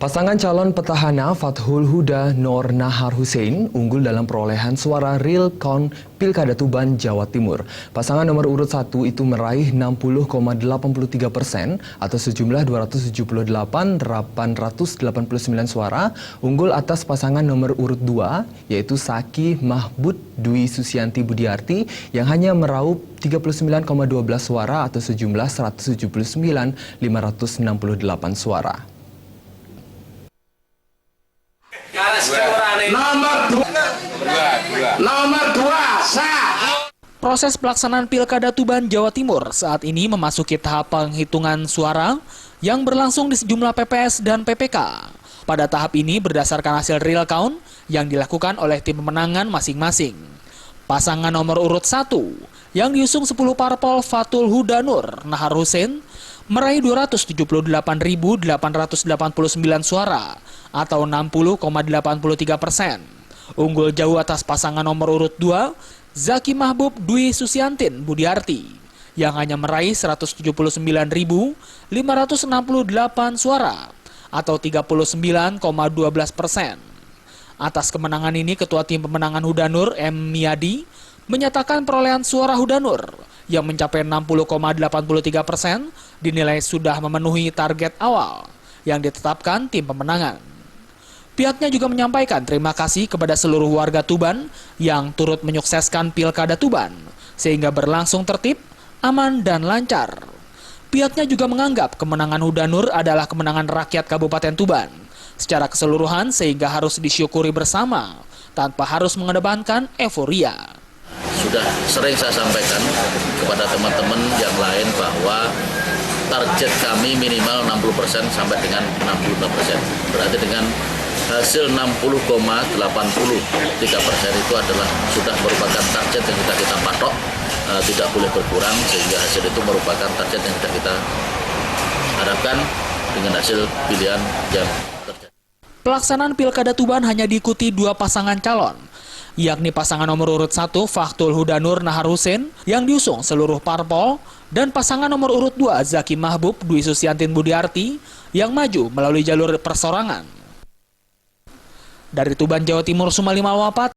Pasangan calon petahana Fathul Huda Nur Nahar Hussein unggul dalam perolehan suara real count Pilkada Tuban, Jawa Timur. Pasangan nomor urut 1 itu meraih 60,83% atau sejumlah 278.889 suara, unggul atas pasangan nomor urut 2 yaitu Saki Mahbud Dwi Susianti Budiarti yang hanya meraup 39,12 suara atau sejumlah 179.568 suara. Nomor dua sah. Proses pelaksanaan Pilkada Tuban, Jawa Timur saat ini memasuki tahap penghitungan suara yang berlangsung di sejumlah PPS dan PPK. Pada tahap ini berdasarkan hasil real count yang dilakukan oleh tim pemenangan masing-masing. Pasangan nomor urut 1 yang diusung 10 parpol Fathul Huda Nur Nahar Hussein meraih 278.889 suara atau 60,83%. Unggul jauh atas pasangan nomor urut 2, Zaki Mahbub Dwi Susiantin Budiarti, yang hanya meraih 179.568 suara atau 39,12%. Atas kemenangan ini, Ketua Tim Pemenangan Huda Nur M. Miyadi menyatakan perolehan suara Huda Nur yang mencapai 60,83% dinilai sudah memenuhi target awal yang ditetapkan tim pemenangan. Pihaknya juga menyampaikan terima kasih kepada seluruh warga Tuban yang turut menyukseskan Pilkada Tuban sehingga berlangsung tertib, aman, dan lancar. Pihaknya juga menganggap kemenangan Huda Nur adalah kemenangan rakyat Kabupaten Tuban secara keseluruhan sehingga harus disyukuri bersama tanpa harus mengedepankan euforia. Sudah sering saya sampaikan kepada teman-teman yang lain bahwa target kami minimal 60% sampai dengan 65%. Berarti dengan hasil 60,83% itu adalah sudah merupakan target yang kita patok, tidak boleh berkurang, sehingga hasil itu merupakan target yang kita harapkan dengan hasil pilihan yang terjadi. Pelaksanaan Pilkada Tuban hanya diikuti 2 pasangan calon, yakni pasangan nomor urut 1 Fathul Huda Nur Nahar Hussein yang diusung seluruh parpol dan pasangan nomor urut 2 Zaki Mahbub Dwi Susiantin Budiarti yang maju melalui jalur persorangan. Dari Tuban, Jawa Timur, Sumali Malawapat.